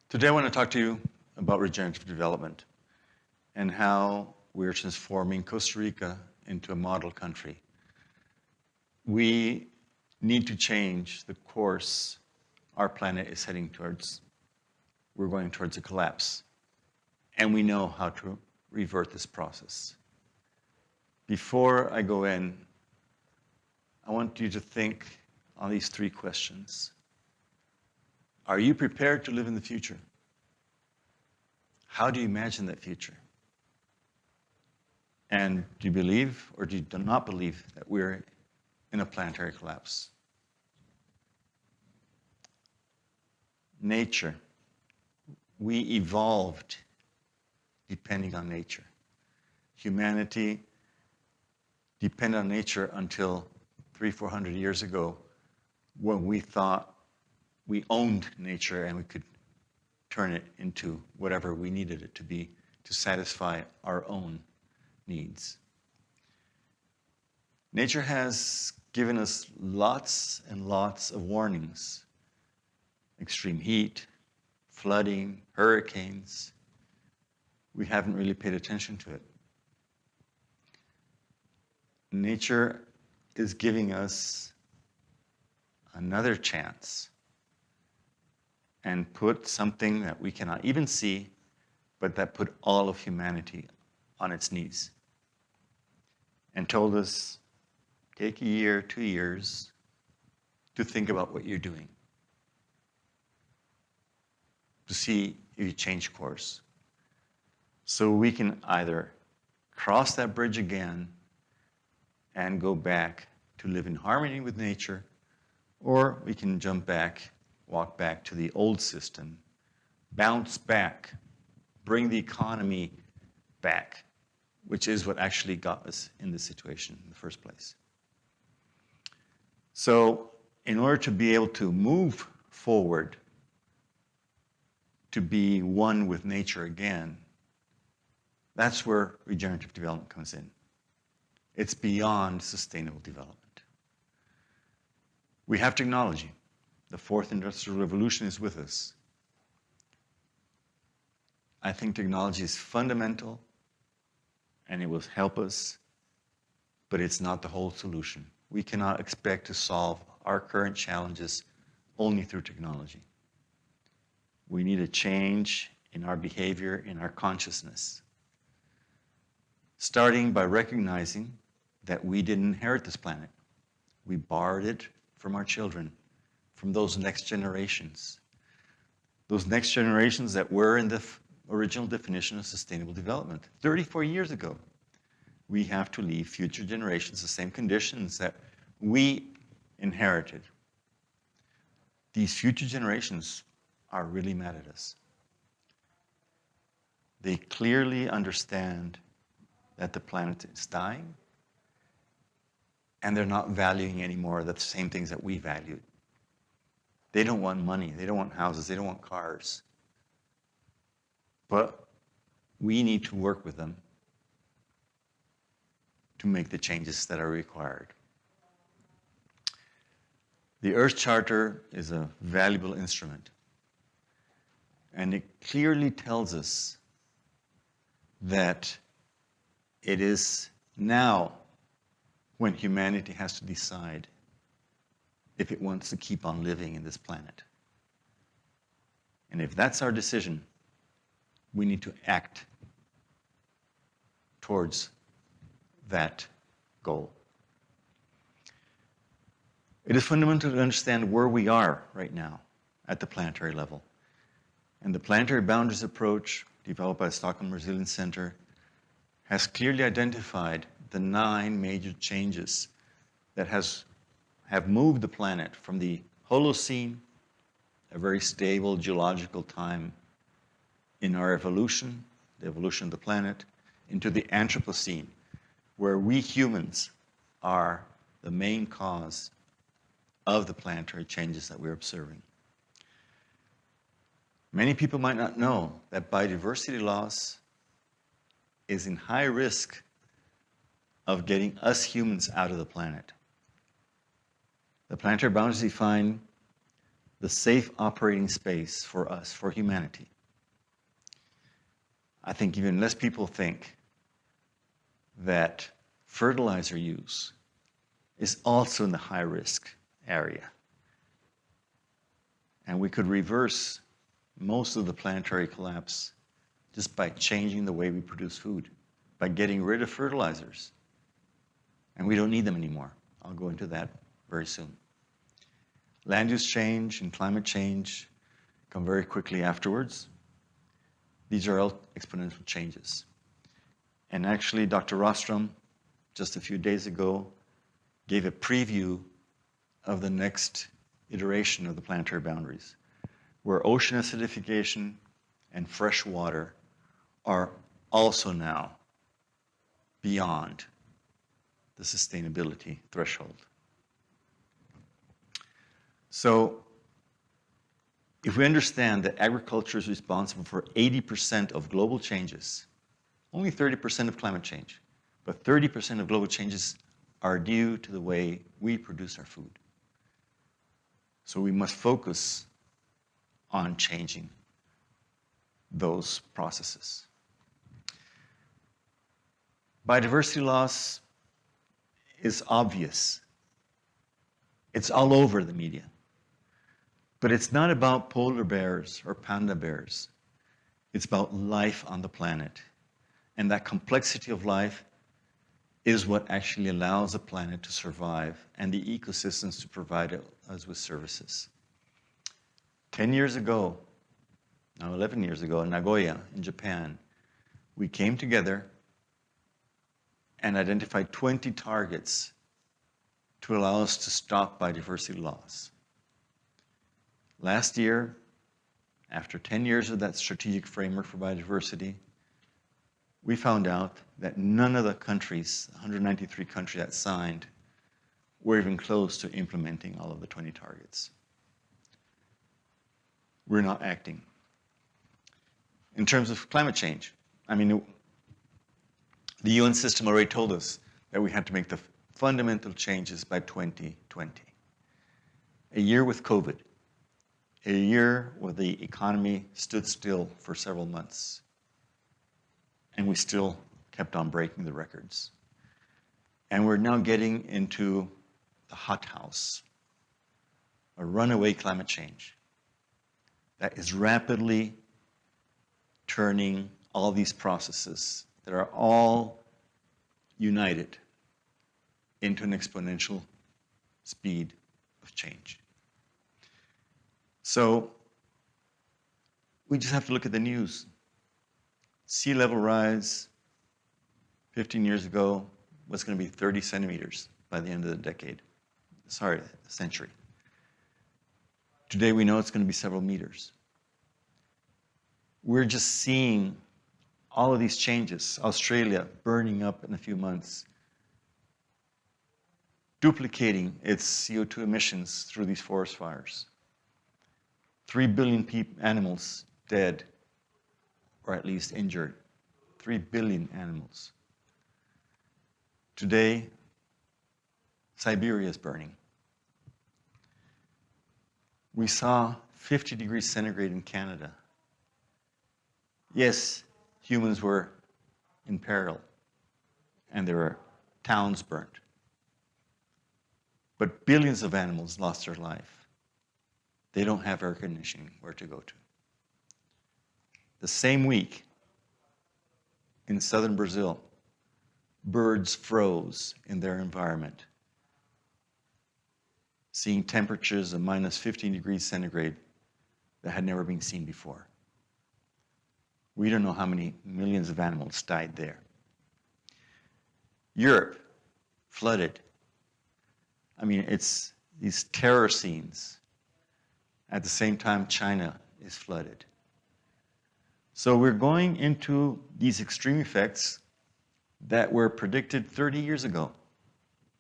Today I want to talk to you about regenerative development and how we're transforming Costa Rica into a model country. We need to change the course our planet is heading towards. We're going towards a collapse, and we know how to revert this process. Before I go in, I want you to think on these three questions. Are you prepared to live in the future? How do you imagine that future? And do you believe or do you not believe that we're in a planetary collapse? Nature. We evolved depending on nature. Humanity depended on nature until 300-400 years ago, when we thought we owned nature and we could turn it into whatever we needed it to be to satisfy our own needs. Nature has given us lots and lots of warnings. Extreme heat, flooding, hurricanes. We haven't really paid attention to it. Nature is giving us another chance and put something that we cannot even see, but that put all of humanity on its knees and told us, take a year, 2 years to think about what you're doing, to see if you change course. So we can either cross that bridge again and go back to live in harmony with nature, or we can jump back, walk back to the old system, bounce back, bring the economy back, which is what actually got us in this situation in the first place. So in order to be able to move forward, to be one with nature again, that's where regenerative development comes in. It's beyond sustainable development. We have technology. The fourth industrial revolution is with us. I think technology is fundamental and it will help us, but it's not the whole solution. We cannot expect to solve our current challenges only through technology. We need a change in our behavior, in our consciousness, starting by recognizing that we didn't inherit this planet. We borrowed it from our children, from those next generations. Those next generations that were in the original definition of sustainable development. 34 years ago, we have to leave future generations the same conditions that we inherited. These future generations are really mad at us. They clearly understand that the planet is dying, and they're not valuing anymore the same things that we valued. They don't want money, they don't want houses, they don't want cars. But we need to work with them to make the changes that are required. The Earth Charter is a valuable instrument, and it clearly tells us that it is now when humanity has to decide if it wants to keep on living in this planet. And if that's our decision, we need to act towards that goal. It is fundamental to understand where we are right now at the planetary level. And the planetary boundaries approach, developed by the Stockholm Resilience Center, has clearly identified the 9 major changes that have moved the planet from the Holocene, a very stable geological time in our evolution, the evolution of the planet, into the Anthropocene, where we humans are the main cause of the planetary changes that we're observing. Many people might not know that biodiversity loss is in high risk of getting us humans out of the planet. The planetary boundaries define the safe operating space for us, for humanity. I think even less people think that fertilizer use is also in the high-risk area. And we could reverse most of the planetary collapse just by changing the way we produce food, by getting rid of fertilizers. And we don't need them anymore. I'll go into that very soon. Land use change and climate change come very quickly afterwards. These are all exponential changes. And actually, Dr. Rostrom, just a few days ago, gave a preview of the next iteration of the planetary boundaries, where ocean acidification and fresh water are also now beyond the sustainability threshold. So, if we understand that agriculture is responsible for 80% of global changes, only 30% of climate change, but 30% of global changes are due to the way we produce our food. So we must focus on changing those processes. Biodiversity loss is obvious. It's all over the media. But it's not about polar bears or panda bears. It's about life on the planet. And that complexity of life is what actually allows the planet to survive and the ecosystems to provide us with services. 10 years ago, now 11 years ago, in Nagoya, in Japan, we came together and identified 20 targets to allow us to stop biodiversity loss. Last year, after 10 years of that strategic framework for biodiversity, we found out that none of the countries, 193 countries that signed, were even close to implementing all of the 20 targets. We're not acting. In terms of climate change, the UN system already told us that we had to make the fundamental changes by 2020. A year with COVID, a year where the economy stood still for several months, and we still kept on breaking the records. And we're now getting into the hothouse, a runaway climate change that is rapidly turning all these processes that are all united into an exponential speed of change. So we just have to look at the news. Sea level rise 15 years ago was going to be 30 centimeters by the end of the century. Today we know it's going to be several meters. We're just seeing all of these changes. Australia burning up in a few months, duplicating its CO2 emissions through these forest fires. 3 billion animals dead, or at least injured. 3 billion animals. Today, Siberia is burning. We saw 50 degrees centigrade in Canada. Yes, humans were in peril, and there were towns burnt. But billions of animals lost their life. They don't have air conditioning where to go to. The same week, in southern Brazil, birds froze in their environment, seeing temperatures of minus 15 degrees centigrade that had never been seen before. We don't know how many millions of animals died there. Europe, flooded. It's these terror scenes. At the same time, China is flooded. So we're going into these extreme effects that were predicted 30 years ago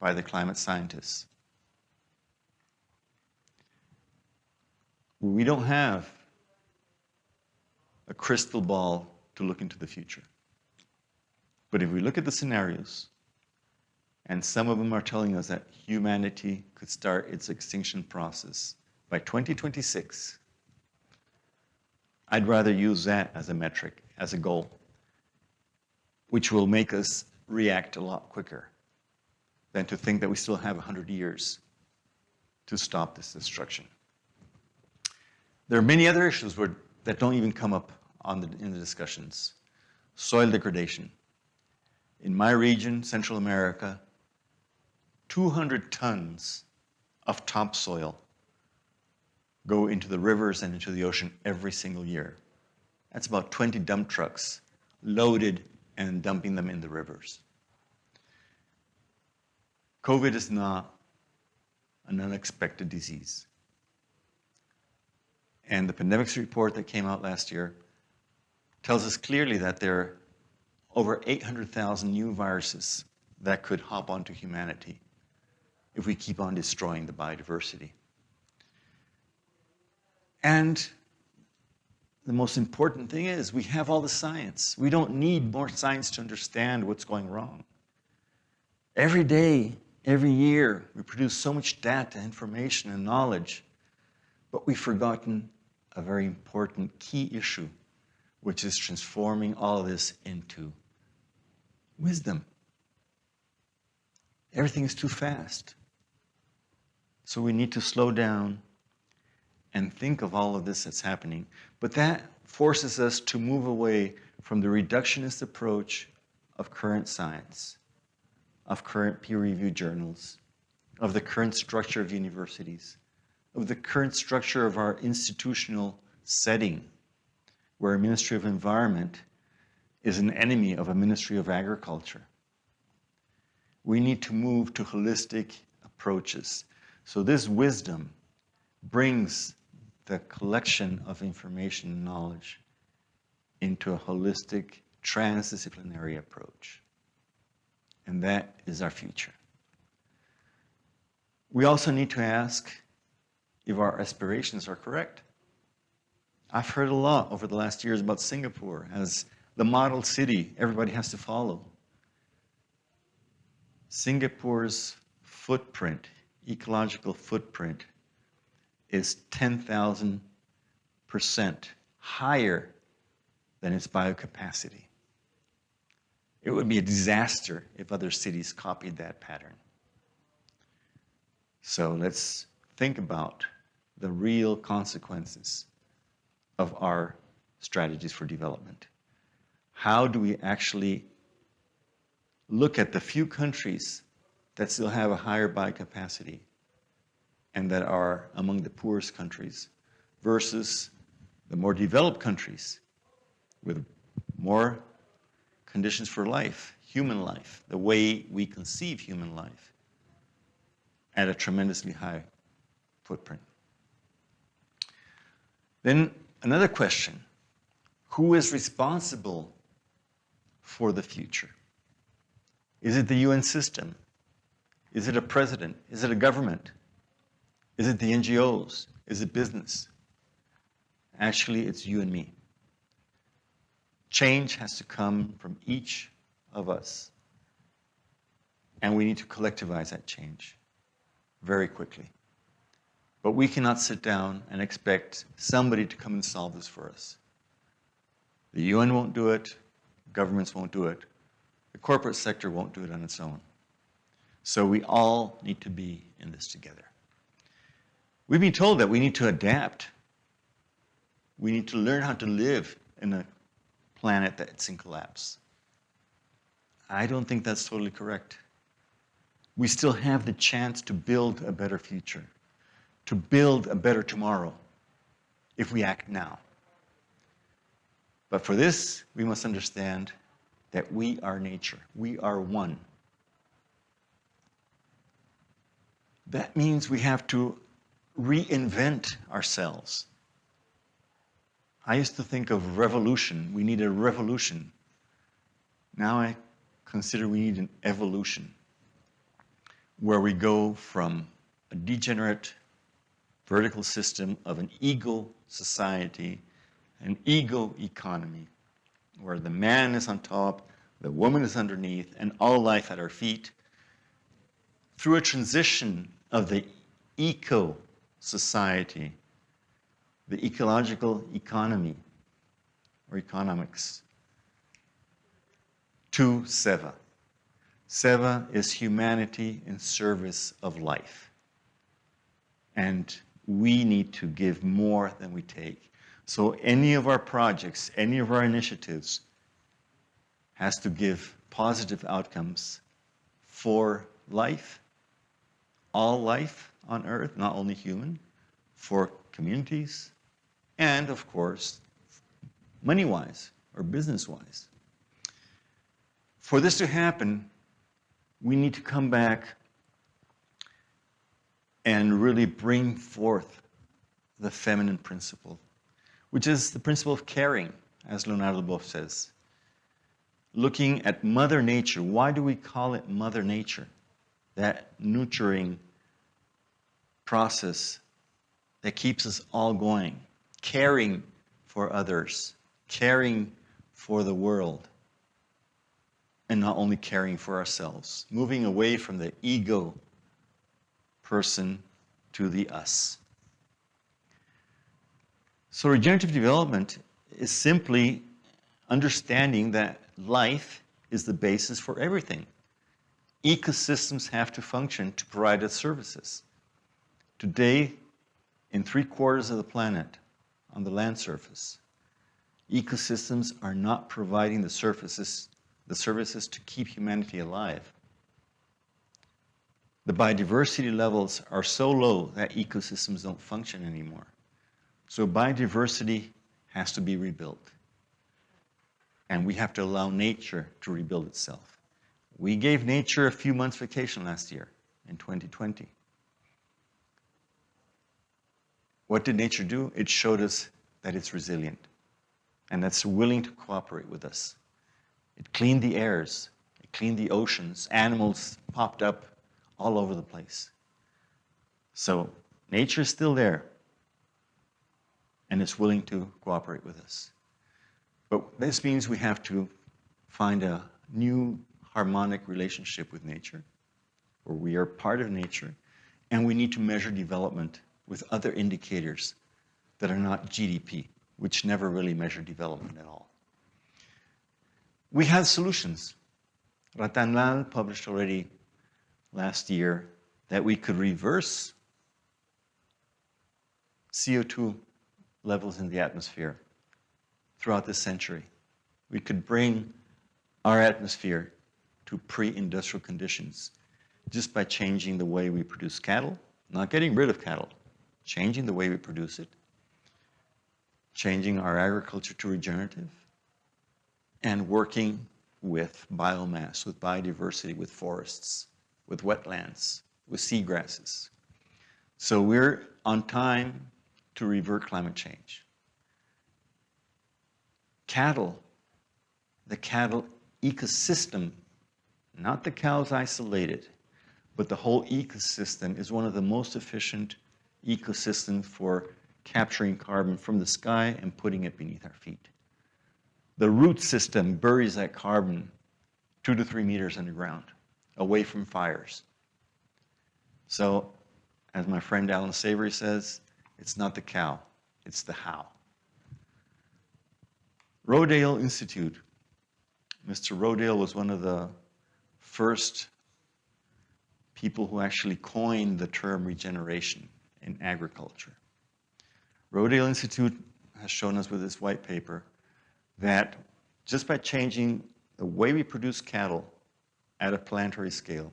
by the climate scientists. We don't have a crystal ball to look into the future. But if we look at the scenarios, and some of them are telling us that humanity could start its extinction process by 2026, I'd rather use that as a metric, as a goal, which will make us react a lot quicker than to think that we still have 100 years to stop this destruction. There are many other issues that don't even come up in the discussions. Soil degradation. In my region, Central America, 200 tons of topsoil go into the rivers and into the ocean every single year. That's about 20 dump trucks loaded and dumping them in the rivers. COVID is not an unexpected disease. And the pandemics report that came out last year tells us clearly that there are over 800,000 new viruses that could hop onto humanity if we keep on destroying the biodiversity. And the most important thing is we have all the science. We don't need more science to understand what's going wrong. Every day, every year, we produce so much data, information, and knowledge, but we've forgotten a very important key issue, which is transforming all of this into wisdom. Everything is too fast. So we need to slow down and think of all of this that's happening. But that forces us to move away from the reductionist approach of current science, of current peer-reviewed journals, of the current structure of universities, of the current structure of our institutional setting, where a Ministry of Environment is an enemy of a Ministry of Agriculture. We need to move to holistic approaches. So this wisdom brings the collection of information and knowledge into a holistic, transdisciplinary approach. And that is our future. We also need to ask if our aspirations are correct. I've heard a lot over the last years about Singapore as the model city everybody has to follow. Singapore's footprint, ecological footprint, is 10,000% higher than its biocapacity. It would be a disaster if other cities copied that pattern. So let's think about the real consequences of our strategies for development. How do we actually look at the few countries that still have a higher biocapacity and that are among the poorest countries versus the more developed countries with more conditions for life, human life, the way we conceive human life at a tremendously high footprint. Then another question, who is responsible for the future? Is it the UN system? Is it a president? Is it a government? Is it the NGOs? Is it business? Actually, it's you and me. Change has to come from each of us. And we need to collectivize that change very quickly. But we cannot sit down and expect somebody to come and solve this for us. The UN won't do it. Governments won't do it. The corporate sector won't do it on its own. So we all need to be in this together. We've been told that we need to adapt. We need to learn how to live in a planet that's in collapse. I don't think that's totally correct. We still have the chance to build a better future, to build a better tomorrow, if we act now. But for this, we must understand that we are nature. We are one. That means we have to reinvent ourselves. I used to think of revolution. We need a revolution. Now I consider we need an evolution, where we go from a degenerate vertical system of an ego society, an ego economy, where the man is on top, the woman is underneath, and all life at our feet, through a transition of the eco society, the ecological economy, or economics, to Seva. Seva is humanity in service of life. And we need to give more than we take. So any of our projects, any of our initiatives has to give positive outcomes for life, all life on Earth, not only human, for communities, and of course, money-wise or business-wise. For this to happen, we need to come back and really bring forth the feminine principle, which is the principle of caring, as Leonardo Boff says. Looking at Mother Nature. Why do we call it Mother Nature? That nurturing process that keeps us all going, caring for others, caring for the world, and not only caring for ourselves, moving away from the ego person to the us. So regenerative development is simply understanding that life is the basis for everything. Ecosystems have to function to provide us services. Today, in 3/4 of the planet, on the land surface, ecosystems are not providing the services to keep humanity alive. The biodiversity levels are so low that ecosystems don't function anymore. So biodiversity has to be rebuilt. And we have to allow nature to rebuild itself. We gave nature a few months vacation last year, in 2020. What did nature do? It showed us that it's resilient and that's willing to cooperate with us. It cleaned the airs, it cleaned the oceans, animals popped up all over the place. So nature is still there and it's willing to cooperate with us. But this means we have to find a new harmonic relationship with nature, where we are part of nature, and we need to measure development with other indicators that are not GDP, which never really measure development at all. We have solutions. Ratan Lal published already last year that we could reverse CO2 levels in the atmosphere throughout this century. We could bring our atmosphere to pre-industrial conditions just by changing the way we produce cattle, not getting rid of cattle, changing the way we produce it, changing our agriculture to regenerative, and working with biomass, with biodiversity, with forests, with wetlands, with seagrasses. So we're on time to revert climate change. Cattle, the cattle ecosystem, not the cows isolated, but the whole ecosystem is one of the most efficient ecosystems for capturing carbon from the sky and putting it beneath our feet. The root system buries that carbon 2 to 3 meters underground, away from fires. So, as my friend Alan Savory says, it's not the cow, it's the how. Rodale Institute. Mr. Rodale was one of the first people who actually coined the term regeneration in agriculture. Rodale Institute has shown us with this white paper that just by changing the way we produce cattle at a planetary scale,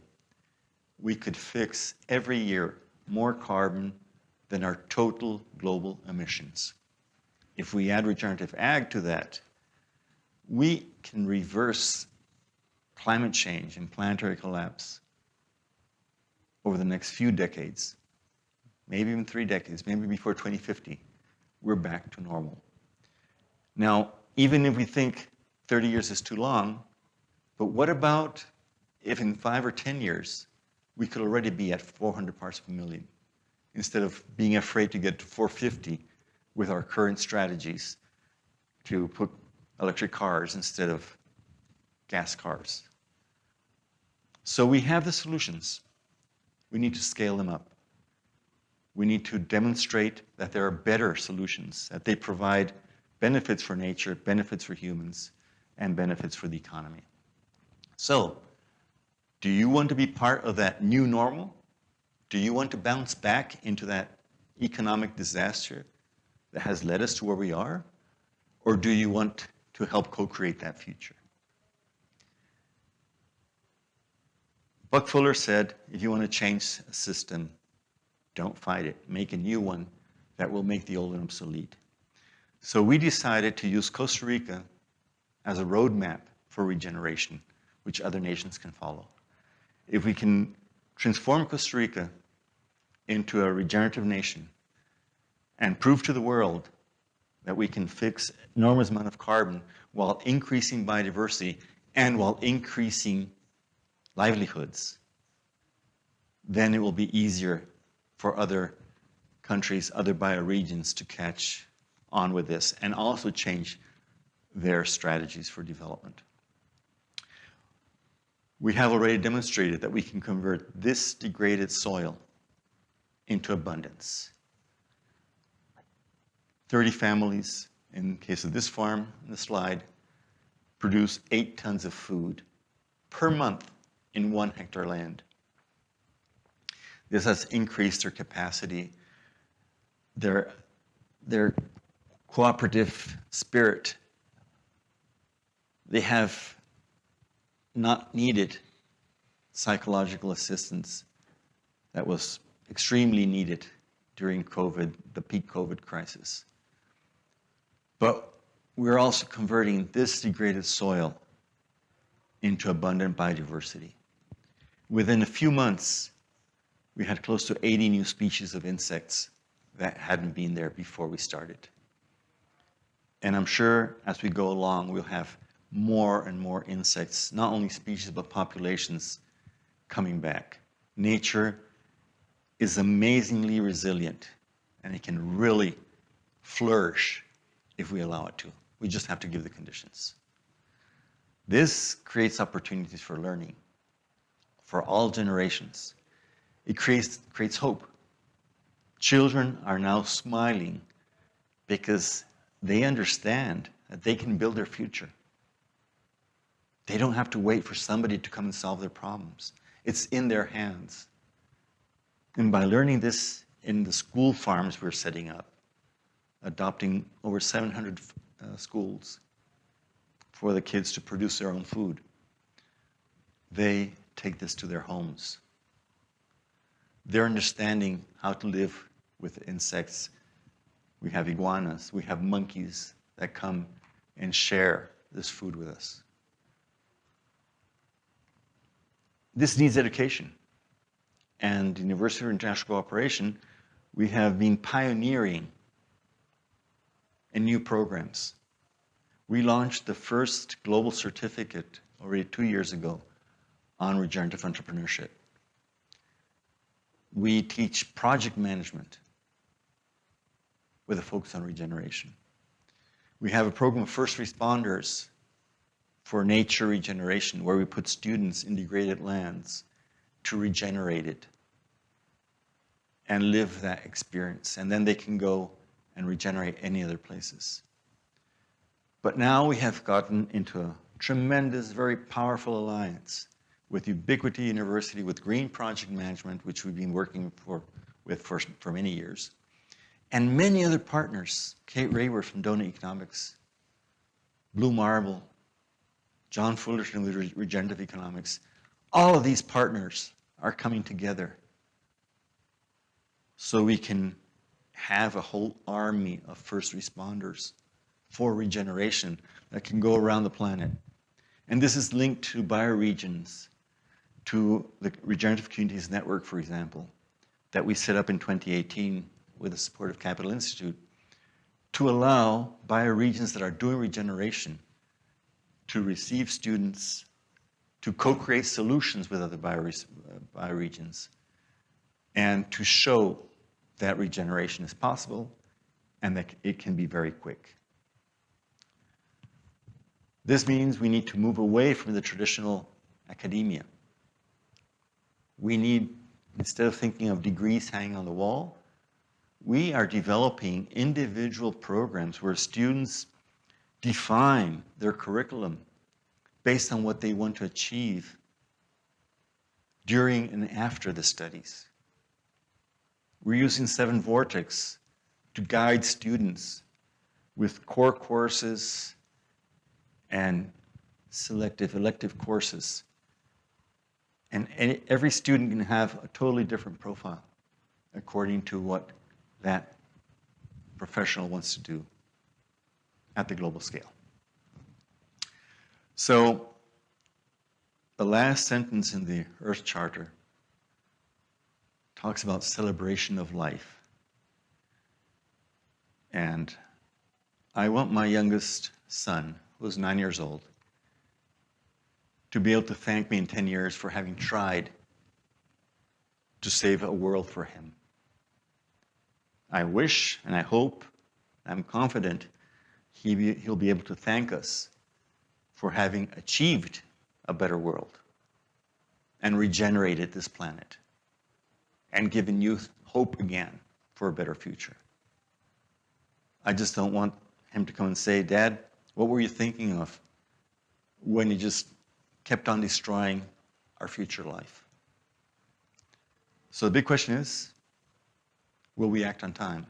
we could fix every year more carbon than our total global emissions. If we add regenerative ag to that, we can reverse climate change and planetary collapse over the next few decades, maybe even 3 decades, maybe before 2050, we're back to normal. Now, even if we think 30 years is too long, but what about if in 5 or 10 years, we could already be at 400 parts per million, instead of being afraid to get to 450 with our current strategies to put electric cars instead of gas cars. So we have the solutions. We need to scale them up. We need to demonstrate that there are better solutions, that they provide benefits for nature, benefits for humans, and benefits for the economy. So, do you want to be part of that new normal? Do you want to bounce back into that economic disaster that has led us to where we are? Or do you want to help co-create that future? Buck Fuller said, if you want to change a system, don't fight it. Make a new one that will make the old one obsolete. So we decided to use Costa Rica as a roadmap for regeneration, which other nations can follow. If we can transform Costa Rica into a regenerative nation and prove to the world that we can fix enormous amount of carbon while increasing biodiversity and while increasing livelihoods, then it will be easier for other countries, other bioregions to catch on with this and also change their strategies for development. We have already demonstrated that we can convert this degraded soil into abundance. 30 families, in the case of this farm in the slide, produce 8 tons of food per month in 1 hectare land. This has increased their capacity, their cooperative spirit. They have not needed psychological assistance that was extremely needed during COVID, the peak COVID crisis. But we're also converting this degraded soil into abundant biodiversity. Within a few months, we had close to 80 new species of insects that hadn't been there before we started. And I'm sure as we go along, we'll have more and more insects, not only species, but populations coming back. Nature is amazingly resilient, and it can really flourish if we allow it to. We just have to give the conditions. This creates opportunities for learning for all generations. It creates hope. Children are now smiling because they understand that they can build their future. They don't have to wait for somebody to come and solve their problems. It's in their hands. And by learning this in the school farms we're setting up, adopting over 700 schools for the kids to produce their own food, they take this to their homes. They're understanding how to live with insects. We have iguanas, we have monkeys that come and share this food with us. This needs education. And the University of International Cooperation, we have been pioneering in new programs. We launched the first global certificate already 2 years ago on regenerative entrepreneurship. We teach project management with a focus on regeneration. We have a program of first responders for nature regeneration, where we put students in degraded lands to regenerate it and live that experience. And then they can go and regenerate any other places. But now we have gotten into a tremendous, very powerful alliance with Ubiquity University, with Green Project Management, which we've been working with for many years, and many other partners. Kate Rayworth from Donut Economics, Blue Marble, John Fullerton with Regenerative Economics. All of these partners are coming together so we can have a whole army of first responders for regeneration that can go around the planet. And this is linked to bioregions, to the Regenerative Communities Network, for example, that we set up in 2018 with the support of Capital Institute to allow bioregions that are doing regeneration to receive students, to co-create solutions with other bioregions, and to show that regeneration is possible and that it can be very quick. This means we need to move away from the traditional academia. We need, instead of thinking of degrees hanging on the wall, we are developing individual programs where students define their curriculum based on what they want to achieve during and after the studies. We're using 7 Vortex to guide students with core courses and selective elective courses. And every student can have a totally different profile according to what that professional wants to do at the global scale. So the last sentence in the Earth Charter talks about celebration of life. And I want my youngest son, who's 9 years old, to be able to thank me in 10 years for having tried to save a world for him. I wish and I hope, I'm confident, he'll be able to thank us for having achieved a better world and regenerated this planet and given youth hope again for a better future. I just don't want him to come and say, "Dad, what were you thinking of when you just kept on destroying our future life?" So the big question is, will we act on time?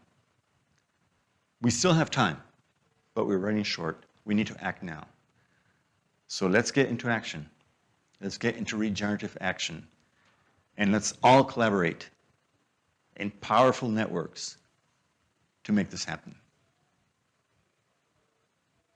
We still have time, but we're running short. We need to act now. So let's get into action. Let's get into regenerative action. And let's all collaborate in powerful networks to make this happen.